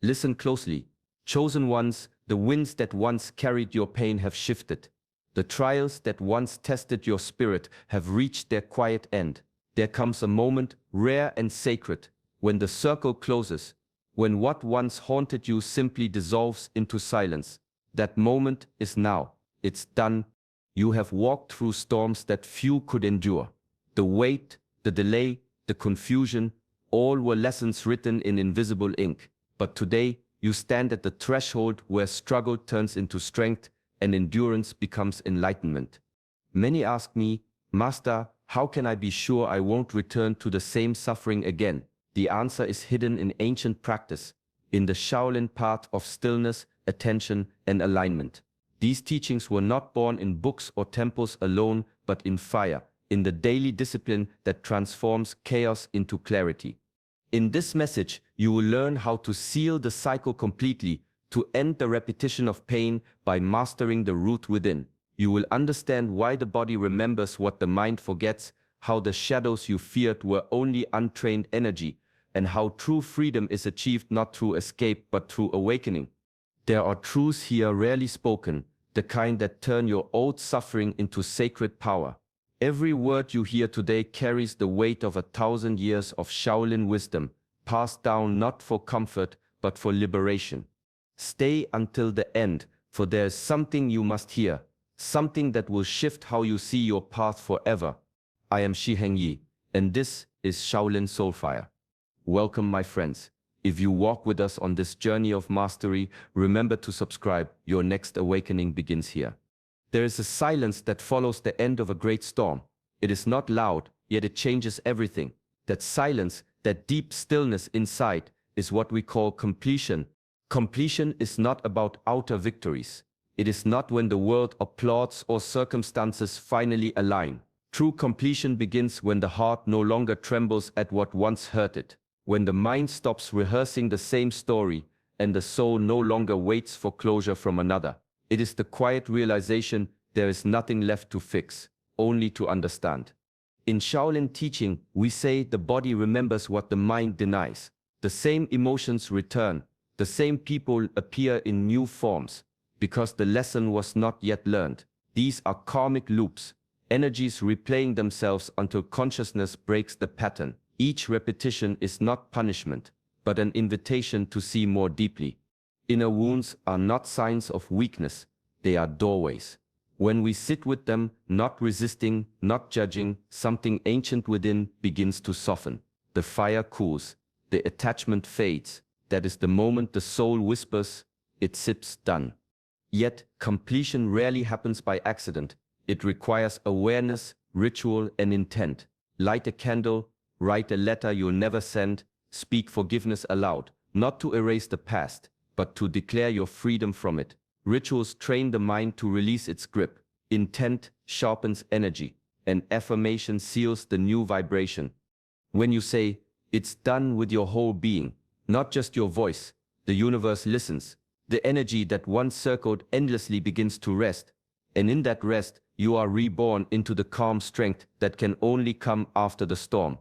Listen closely. Chosen ones, the winds that once carried your pain have shifted. The trials that once tested your spirit have reached their quiet end. There comes a moment, rare and sacred, when the circle closes, when what once haunted you simply dissolves into silence. That moment is now. It's done. You have walked through storms that few could endure. The wait, the delay, the confusion, all were lessons written in invisible ink. But today, you stand at the threshold where struggle turns into strength and endurance becomes enlightenment. Many ask me, Master, how can I be sure I won't return to the same suffering again? The answer is hidden in ancient practice, in the Shaolin path of stillness, attention, and alignment. These teachings were not born in books or temples alone, but in fire, in the daily discipline that transforms chaos into clarity. In this message, you will learn how to seal the cycle completely, to end the repetition of pain by mastering the root within. You will understand why the body remembers what the mind forgets, how the shadows you feared were only untrained energy, and how true freedom is achieved not through escape but through awakening. There are truths here rarely spoken, the kind that turn your old suffering into sacred power. Every word you hear today carries the weight of 1,000 years of Shaolin wisdom, passed down not for comfort but for liberation. Stay until the end, for there is something you must hear, something that will shift how you see your path forever. I am Shi Hengyi, and this is Shaolin Soulfire. Welcome, my friends. If you walk with us on this journey of mastery, remember to subscribe. Your next awakening begins here. There is a silence that follows the end of a great storm. It is not loud, yet it changes everything. That silence, that deep stillness inside, is what we call completion. Completion is not about outer victories. It is not when the world applauds or circumstances finally align. True completion begins when the heart no longer trembles at what once hurt it, when the mind stops rehearsing the same story, and the soul no longer waits for closure from another. It is the quiet realization there is nothing left to fix, only to understand. In Shaolin teaching, we say the body remembers what the mind denies. The same emotions return, the same people appear in new forms, because the lesson was not yet learned. These are karmic loops, energies replaying themselves until consciousness breaks the pattern. Each repetition is not punishment, but an invitation to see more deeply. Inner wounds are not signs of weakness, they are doorways. When we sit with them, not resisting, not judging, something ancient within begins to soften. The fire cools, the attachment fades. That is the moment the soul whispers, "It sips done." Yet, completion rarely happens by accident. It requires awareness, ritual, and intent. Light a candle, write a letter you'll never send, speak forgiveness aloud, not to erase the past, but to declare your freedom from it. Rituals train the mind to release its grip. Intent sharpens energy, and affirmation seals the new vibration. When you say, "It's done," with your whole being, not just your voice, the universe listens. The energy that once circled endlessly begins to rest, and in that rest, you are reborn into the calm strength that can only come after the storm.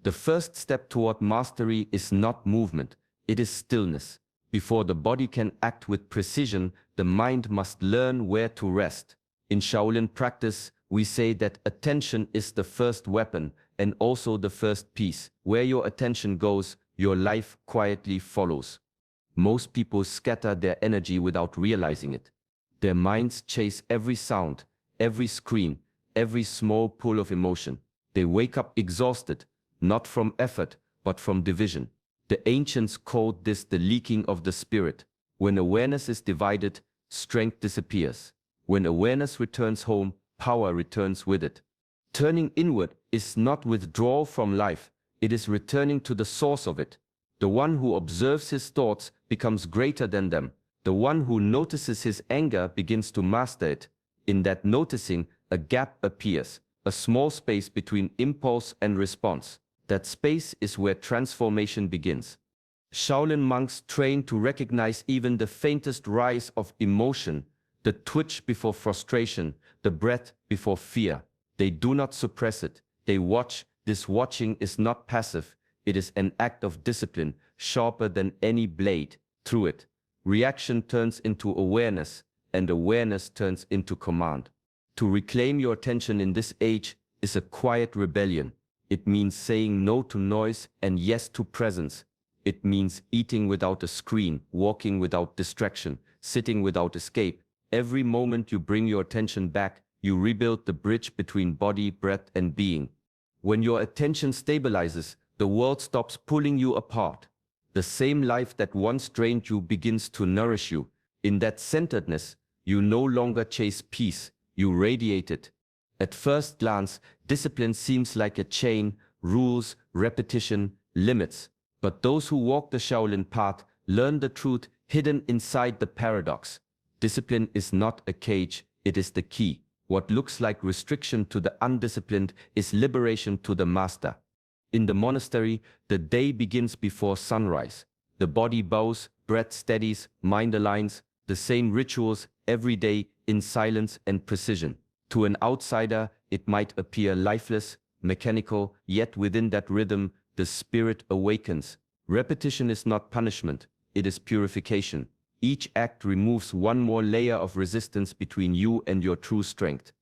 The first step toward mastery is not movement, it is stillness. Before the body can act with precision, the mind must learn where to rest. In Shaolin practice, we say that attention is the first weapon and also the first piece. Where your attention goes, your life quietly follows. Most people scatter their energy without realizing it. Their minds chase every sound, every scream, every small pull of emotion. They wake up exhausted, not from effort, but from division. The ancients called this the leaking of the spirit. When awareness is divided, strength disappears. When awareness returns home, power returns with it. Turning inward is not withdrawal from life, it is returning to the source of it. The one who observes his thoughts becomes greater than them. The one who notices his anger begins to master it. In that noticing, a gap appears, a small space between impulse and response. That space is where transformation begins. Shaolin monks train to recognize even the faintest rise of emotion, the twitch before frustration, the breath before fear. They do not suppress it, they watch. This watching is not passive, it is an act of discipline, sharper than any blade. Through it, reaction turns into awareness, and awareness turns into command. To reclaim your attention in this age is a quiet rebellion. It means saying no to noise and yes to presence. It means eating without a screen, walking without distraction, sitting without escape. Every moment you bring your attention back, you rebuild the bridge between body, breath, and being. When your attention stabilizes, the world stops pulling you apart. The same life that once drained you begins to nourish you. In that centeredness, you no longer chase peace, you radiate it. At first glance, discipline seems like a chain, rules, repetition, limits. But those who walk the Shaolin path learn the truth hidden inside the paradox. Discipline is not a cage, it is the key. What looks like restriction to the undisciplined is liberation to the master. In the monastery, the day begins before sunrise. The body bows, breath steadies, mind aligns, the same rituals every day in silence and precision. To an outsider, it might appear lifeless, mechanical, yet within that rhythm, the spirit awakens. Repetition is not punishment, it is purification. Each act removes one more layer of resistance between you and your true strength.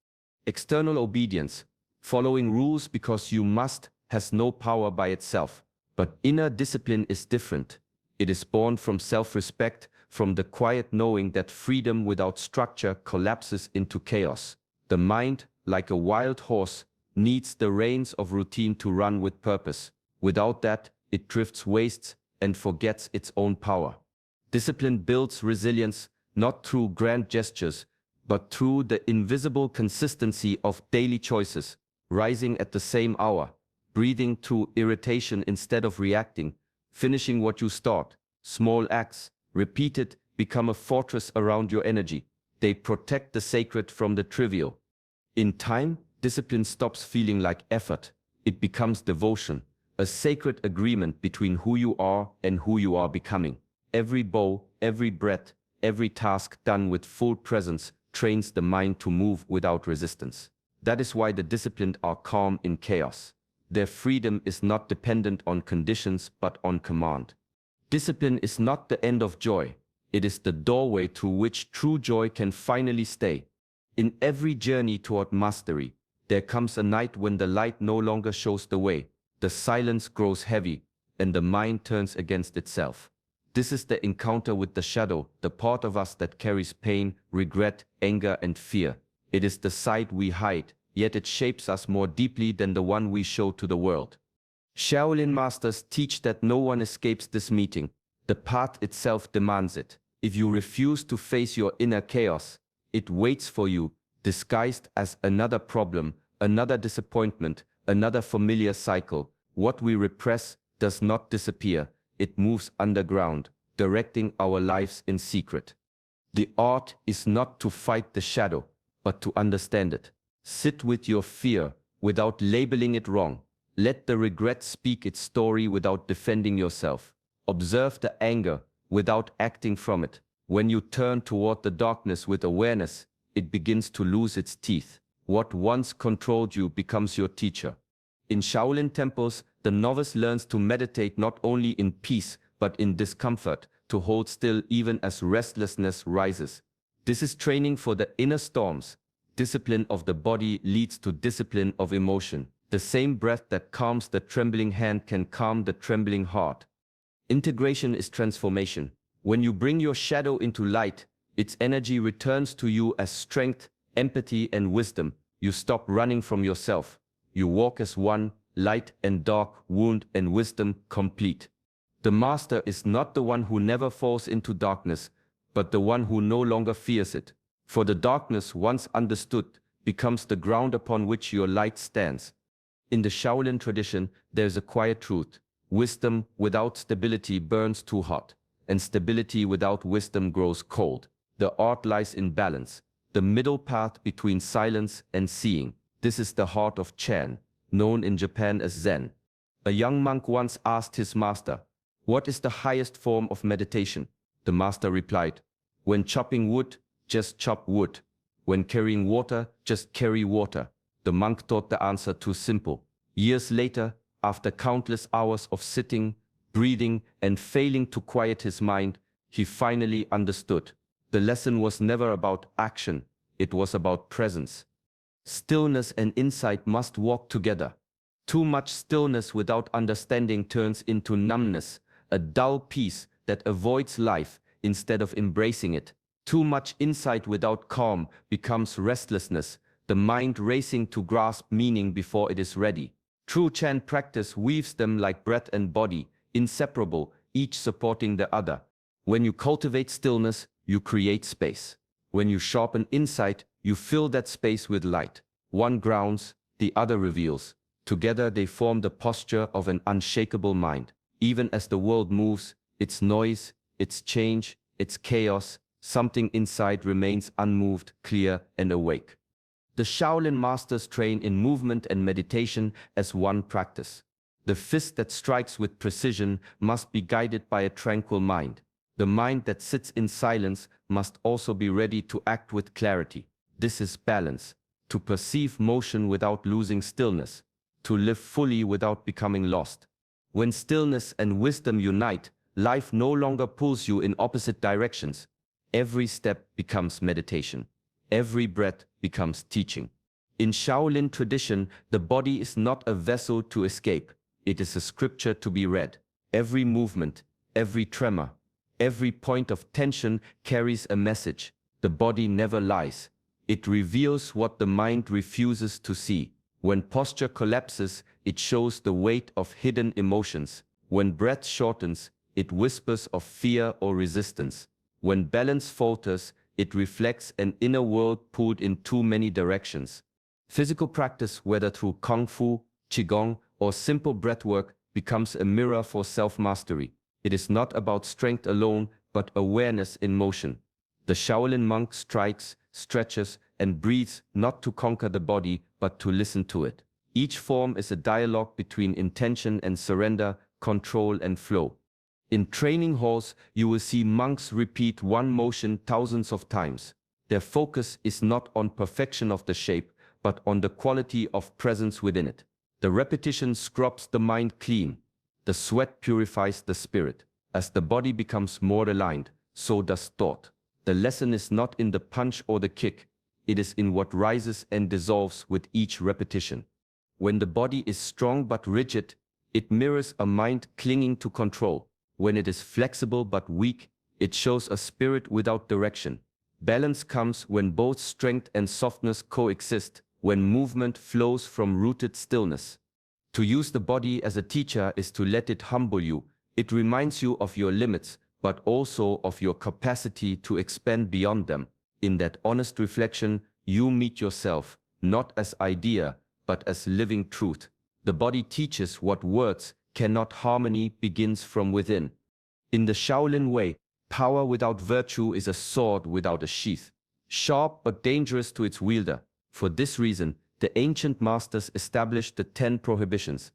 External obedience, following rules because you must, has no power by itself. But inner discipline is different. It is born from self-respect, from the quiet knowing that freedom without structure collapses into chaos. The mind, like a wild horse, needs the reins of routine to run with purpose. Without that, it drifts, wastes, and forgets its own power. Discipline builds resilience, not through grand gestures, but through the invisible consistency of daily choices, rising at the same hour, breathing through irritation instead of reacting, finishing what you start. Small acts, repeated, become a fortress around your energy. They protect the sacred from the trivial. In time, discipline stops feeling like effort. It becomes devotion, a sacred agreement between who you are and who you are becoming. Every bow, every breath, every task done with full presence trains the mind to move without resistance. That is why the disciplined are calm in chaos. Their freedom is not dependent on conditions but on command. Discipline is not the end of joy. It is the doorway through which true joy can finally stay. In every journey toward mastery, there comes a night when the light no longer shows the way. The silence grows heavy, and the mind turns against itself. This is the encounter with the shadow, the part of us that carries pain, regret, anger, and fear. It is the side we hide, yet it shapes us more deeply than the one we show to the world. Shaolin masters teach that no one escapes this meeting. The path itself demands it. If you refuse to face your inner chaos, it waits for you, disguised as another problem, another disappointment, another familiar cycle. What we repress does not disappear. It moves underground, directing our lives in secret. The art is not to fight the shadow, but to understand it. Sit with your fear without labeling it wrong. Let the regret speak its story without defending yourself. Observe the anger without acting from it. When you turn toward the darkness with awareness, it begins to lose its teeth. What once controlled you becomes your teacher. In Shaolin temples, the novice learns to meditate not only in peace but in discomfort, to hold still even as restlessness rises. This is training for the inner storms. Discipline of the body leads to discipline of emotion. The same breath that calms the trembling hand can calm the trembling heart. Integration is transformation. When you bring your shadow into light, its energy returns to you as strength, empathy, and wisdom. You stop running from yourself. You walk as one, light and dark, wound and wisdom complete. The master is not the one who never falls into darkness, but the one who no longer fears it. For the darkness, once understood, becomes the ground upon which your light stands. In the Shaolin tradition, there is a quiet truth. Wisdom without stability burns too hot, and stability without wisdom grows cold. The art lies in balance, the middle path between silence and seeing. This is the heart of Chan, known in Japan as Zen. A young monk once asked his master, "What is the highest form of meditation?" The master replied, "When chopping wood, just chop wood. When carrying water, just carry water." The monk thought the answer too simple. Years later, after countless hours of sitting, breathing, and failing to quiet his mind, he finally understood. The lesson was never about action, it was about presence. Stillness and insight must walk together. Too much stillness without understanding turns into numbness, a dull peace that avoids life instead of embracing it. Too much insight without calm becomes restlessness, the mind racing to grasp meaning before it is ready. True Chan practice weaves them like breath and body, inseparable, each supporting the other. When you cultivate stillness, you create space. When you sharpen insight, you fill that space with light. One grounds, the other reveals. Together they form the posture of an unshakable mind. Even as the world moves, its noise, its change, its chaos, something inside remains unmoved, clear, and awake. The Shaolin masters train in movement and meditation as one practice. The fist that strikes with precision must be guided by a tranquil mind. The mind that sits in silence must also be ready to act with clarity. This is balance. To perceive motion without losing stillness. To live fully without becoming lost. When stillness and wisdom unite, life no longer pulls you in opposite directions. Every step becomes meditation. Every breath becomes teaching. In Shaolin tradition, the body is not a vessel to escape. It is a scripture to be read. Every movement, every tremor, every point of tension carries a message. The body never lies. It reveals what the mind refuses to see. When posture collapses, it shows the weight of hidden emotions. When breath shortens, it whispers of fear or resistance. When balance falters, it reflects an inner world pulled in too many directions. Physical practice, whether through Kung Fu, Qigong, or simple breathwork, becomes a mirror for self-mastery. It is not about strength alone, but awareness in motion. The Shaolin monk strikes, stretches, and breathes not to conquer the body, but to listen to it. Each form is a dialogue between intention and surrender, control and flow. In training halls, you will see monks repeat one motion thousands of times. Their focus is not on perfection of the shape, but on the quality of presence within it. The repetition scrubs the mind clean. The sweat purifies the spirit. As the body becomes more aligned, so does thought. The lesson is not in the punch or the kick. It is in what rises and dissolves with each repetition. When the body is strong but rigid, it mirrors a mind clinging to control. When it is flexible but weak, it shows a spirit without direction. Balance comes when both strength and softness coexist, when movement flows from rooted stillness. To use the body as a teacher is to let it humble you. It reminds you of your limits, but also of your capacity to expand beyond them. In that honest reflection, you meet yourself, not as idea, but as living truth. The body teaches what words cannot. Harmony begins from within. In the Shaolin way, power without virtue is a sword without a sheath, sharp but dangerous to its wielder. For this reason, the ancient masters established the 10 prohibitions,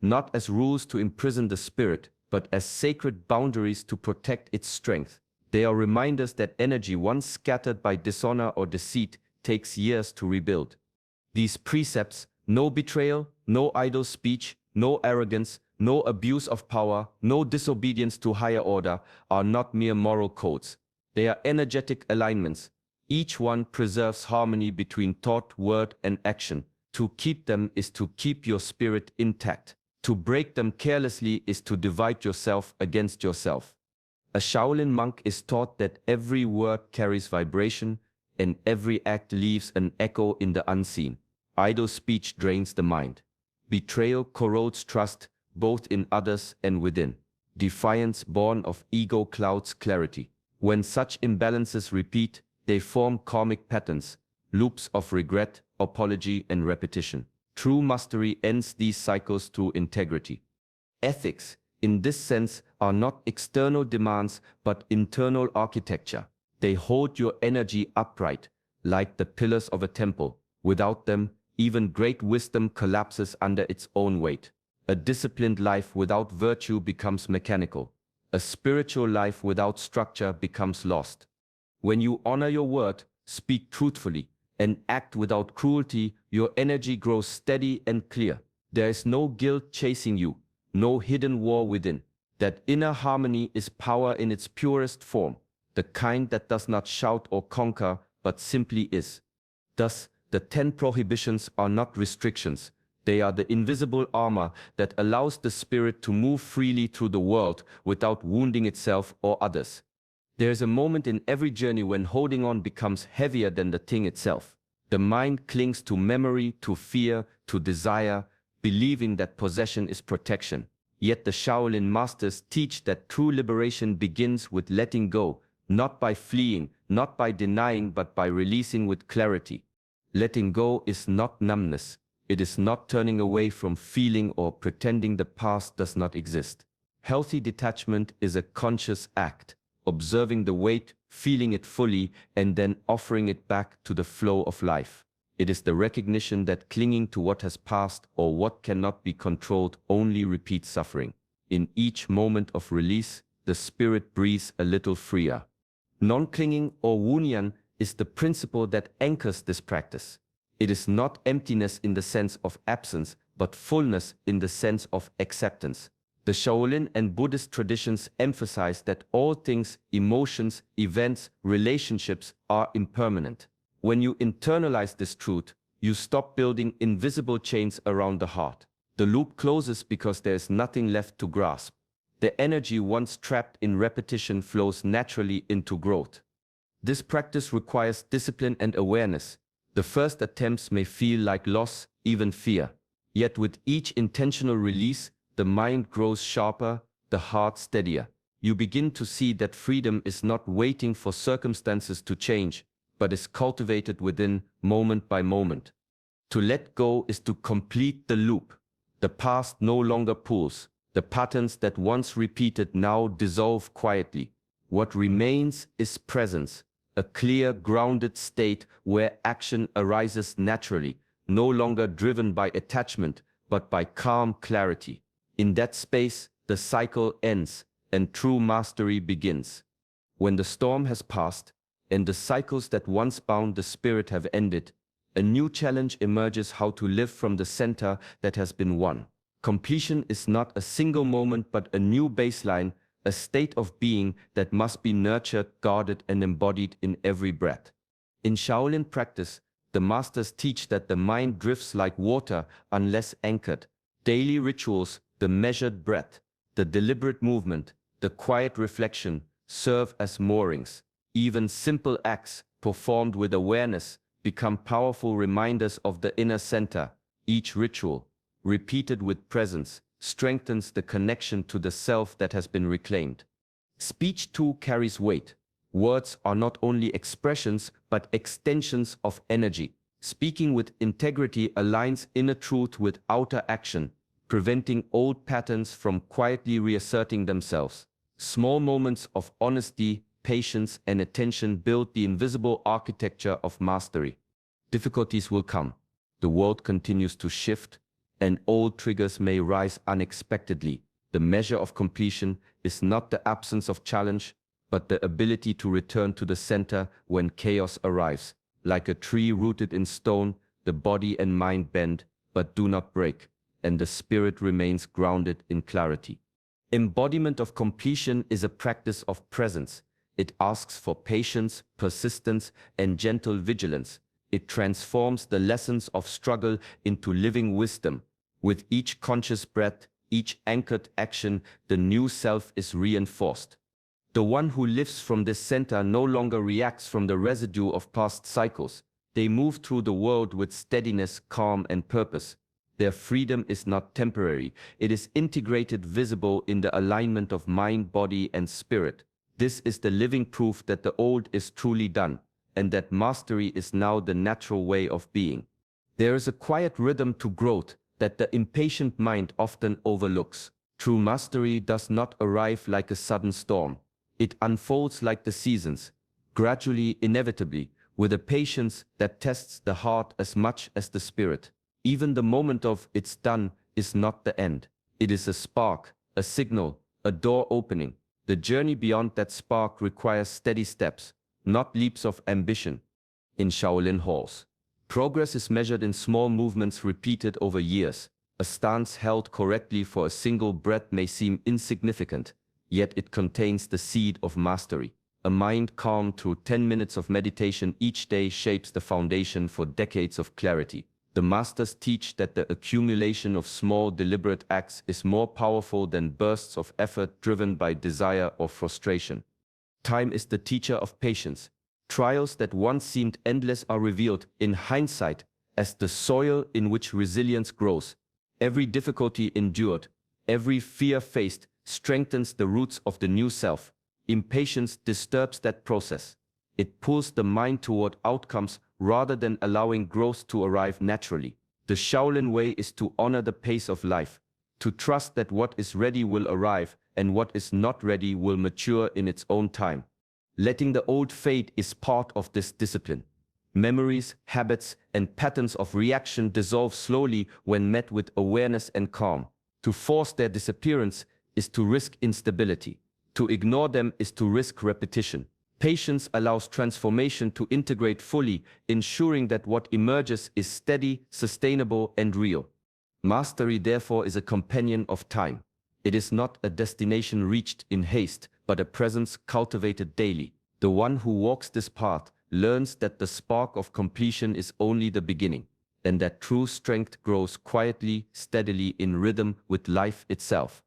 not as rules to imprison the spirit, but as sacred boundaries to protect its strength. They are reminders that energy once scattered by dishonor or deceit takes years to rebuild. These precepts, no betrayal, no idle speech, no arrogance, no abuse of power, no disobedience to higher order, are not mere moral codes. They are energetic alignments. Each one preserves harmony between thought, word, and action. To keep them is to keep your spirit intact. To break them carelessly is to divide yourself against yourself. A Shaolin monk is taught that every word carries vibration, and every act leaves an echo in the unseen. Idle speech drains the mind. Betrayal corrodes trust, both in others and within. Defiance born of ego clouds clarity. When such imbalances repeat, they form karmic patterns, loops of regret, apology, and repetition. True mastery ends these cycles through integrity. Ethics, in this sense, are not external demands but internal architecture. They hold your energy upright, like the pillars of a temple. Without them, even great wisdom collapses under its own weight. A disciplined life without virtue becomes mechanical. A spiritual life without structure becomes lost. When you honor your word, speak truthfully, and act without cruelty, your energy grows steady and clear. There is no guilt chasing you, no hidden war within. That inner harmony is power in its purest form, the kind that does not shout or conquer, but simply is. Thus, the 10 prohibitions are not restrictions. They are the invisible armor that allows the spirit to move freely through the world without wounding itself or others. There is a moment in every journey when holding on becomes heavier than the thing itself. The mind clings to memory, to fear, to desire, believing that possession is protection. Yet the Shaolin masters teach that true liberation begins with letting go, not by fleeing, not by denying, but by releasing with clarity. Letting go is not numbness. It is not turning away from feeling or pretending the past does not exist. Healthy detachment is a conscious act, observing the weight, feeling it fully, and then offering it back to the flow of life. It is the recognition that clinging to what has passed or what cannot be controlled only repeats suffering. In each moment of release, the spirit breathes a little freer. Non-clinging or wunyan is the principle that anchors this practice. It is not emptiness in the sense of absence, but fullness in the sense of acceptance. The Shaolin and Buddhist traditions emphasize that all things, emotions, events, relationships are impermanent. When you internalize this truth, you stop building invisible chains around the heart. The loop closes because there is nothing left to grasp. The energy once trapped in repetition flows naturally into growth. This practice requires discipline and awareness. The first attempts may feel like loss, even fear. Yet with each intentional release, the mind grows sharper, the heart steadier. You begin to see that freedom is not waiting for circumstances to change, but is cultivated within, moment by moment. To let go is to complete the loop. The past no longer pulls. The patterns that once repeated now dissolve quietly. What remains is presence, a clear, grounded state where action arises naturally, no longer driven by attachment, but by calm clarity. In that space, the cycle ends, and true mastery begins. When the storm has passed, and the cycles that once bound the spirit have ended, a new challenge emerges: how to live from the center that has been won. Completion is not a single moment but a new baseline, a state of being that must be nurtured, guarded, and embodied in every breath. In Shaolin practice, the masters teach that the mind drifts like water unless anchored. Daily rituals, the measured breath, the deliberate movement, the quiet reflection serve as moorings. Even simple acts, performed with awareness, become powerful reminders of the inner center. Each ritual, repeated with presence, strengthens the connection to the self that has been reclaimed. Speech too carries weight. Words are not only expressions but extensions of energy. Speaking with integrity aligns inner truth with outer action, preventing old patterns from quietly reasserting themselves. Small moments of honesty, patience, and attention build the invisible architecture of mastery. Difficulties will come. The world continues to shift, and old triggers may rise unexpectedly. The measure of completion is not the absence of challenge, but the ability to return to the center when chaos arrives. Like a tree rooted in stone, the body and mind bend, but do not break, and the spirit remains grounded in clarity. Embodiment of completion is a practice of presence. It asks for patience, persistence, and gentle vigilance. It transforms the lessons of struggle into living wisdom. With each conscious breath, each anchored action, the new self is reinforced. The one who lives from this center no longer reacts from the residue of past cycles. They move through the world with steadiness, calm, and purpose. Their freedom is not temporary. It is integrated, visible in the alignment of mind, body, and spirit. This is the living proof that the old is truly done, and that mastery is now the natural way of being. There is a quiet rhythm to growth that the impatient mind often overlooks. True mastery does not arrive like a sudden storm. It unfolds like the seasons, gradually, inevitably, with a patience that tests the heart as much as the spirit. Even the moment of "it's done" is not the end. It is a spark, a signal, a door opening. The journey beyond that spark requires steady steps, not leaps of ambition. In Shaolin halls, progress is measured in small movements repeated over years. A stance held correctly for a single breath may seem insignificant, yet it contains the seed of mastery. A mind calm through 10 minutes of meditation each day shapes the foundation for decades of clarity. The masters teach that the accumulation of small deliberate acts is more powerful than bursts of effort driven by desire or frustration. Time is the teacher of patience. Trials that once seemed endless are revealed, in hindsight, as the soil in which resilience grows. Every difficulty endured, every fear faced, strengthens the roots of the new self. Impatience disturbs that process. It pulls the mind toward outcomes rather than allowing growth to arrive naturally. The Shaolin way is to honor the pace of life, to trust that what is ready will arrive and what is not ready will mature in its own time. Letting the old fade is part of this discipline. Memories, habits, and patterns of reaction dissolve slowly when met with awareness and calm. To force their disappearance is to risk instability. To ignore them is to risk repetition. Patience allows transformation to integrate fully, ensuring that what emerges is steady, sustainable, and real. Mastery, therefore, is a companion of time. It is not a destination reached in haste, but a presence cultivated daily. The one who walks this path learns that the spark of completion is only the beginning, and that true strength grows quietly, steadily in rhythm with life itself.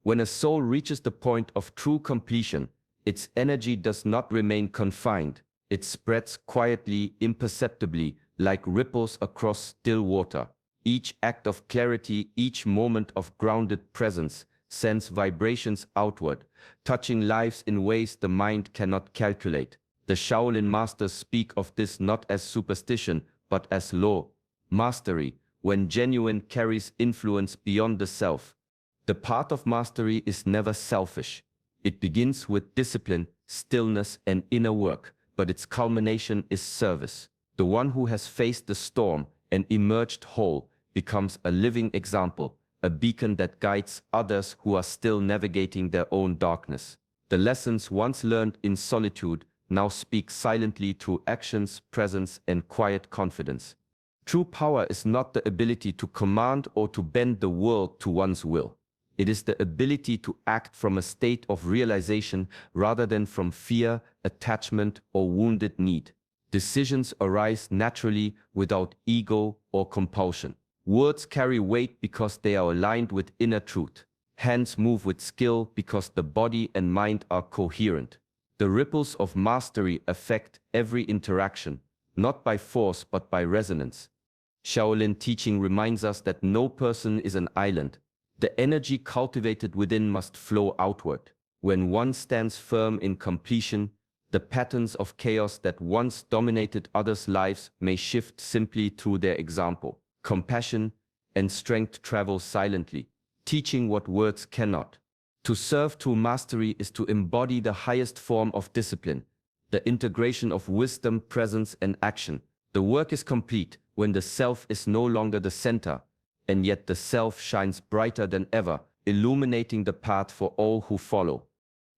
When a soul reaches the point of true completion, its energy does not remain confined. It spreads quietly, imperceptibly, like ripples across still water. Each act of clarity, each moment of grounded presence, sends vibrations outward, touching lives in ways the mind cannot calculate. The Shaolin masters speak of this not as superstition, but as law. Mastery, when genuine, carries influence beyond the self. The path of mastery is never selfish. It begins with discipline, stillness, and inner work, but its culmination is service. The one who has faced the storm and emerged whole becomes a living example, a beacon that guides others who are still navigating their own darkness. The lessons once learned in solitude now speak silently through actions, presence, and quiet confidence. True power is not the ability to command or to bend the world to one's will. It is the ability to act from a state of realization rather than from fear, attachment, or wounded need. Decisions arise naturally without ego or compulsion. Words carry weight because they are aligned with inner truth. Hands move with skill because the body and mind are coherent. The ripples of mastery affect every interaction, not by force but by resonance. Shaolin teaching reminds us that no person is an island. The energy cultivated within must flow outward. When one stands firm in completion, the patterns of chaos that once dominated others' lives may shift simply through their example. Compassion and strength travel silently, teaching what words cannot. To serve through mastery is to embody the highest form of discipline, the integration of wisdom, presence, and action. The work is complete when the self is no longer the center, and yet the self shines brighter than ever, illuminating the path for all who follow.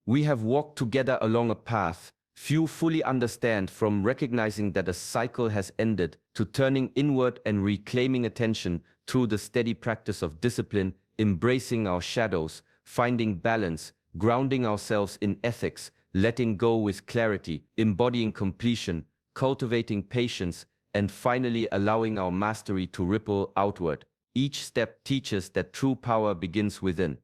We have walked together along a path few fully understand, from recognizing that a cycle has ended to turning inward and reclaiming attention through the steady practice of discipline, embracing our shadows, finding balance, grounding ourselves in ethics, letting go with clarity, embodying completion, cultivating patience, and finally allowing our mastery to ripple outward. Each step teaches that true power begins within.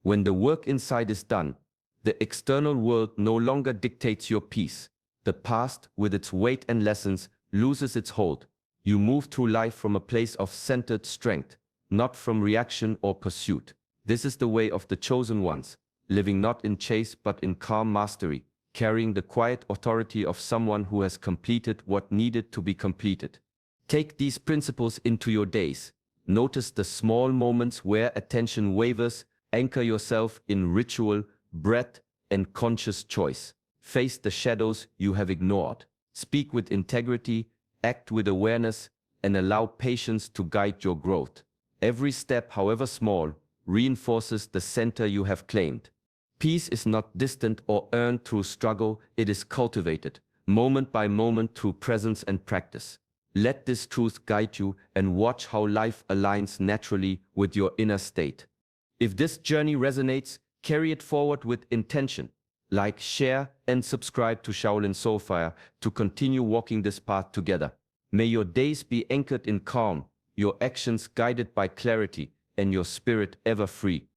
When the work inside is done, the external world no longer dictates your peace. The past, with its weight and lessons, loses its hold. You move through life from a place of centered strength, not from reaction or pursuit. This is the way of the chosen ones, living not in chase but in calm mastery, carrying the quiet authority of someone who has completed what needed to be completed. Take these principles into your days. Notice the small moments where attention wavers. Anchor yourself in ritual, breath, and conscious choice. Face the shadows you have ignored. Speak with integrity, act with awareness, and allow patience to guide your growth. Every step, however small, reinforces the center you have claimed. Peace is not distant or earned through struggle, it is cultivated, moment by moment through presence and practice. Let this truth guide you and watch how life aligns naturally with your inner state. If this journey resonates, carry it forward with intention. Like, share, and subscribe to Shaolin Soulfire to continue walking this path together. May your days be anchored in calm, your actions guided by clarity, and your spirit ever free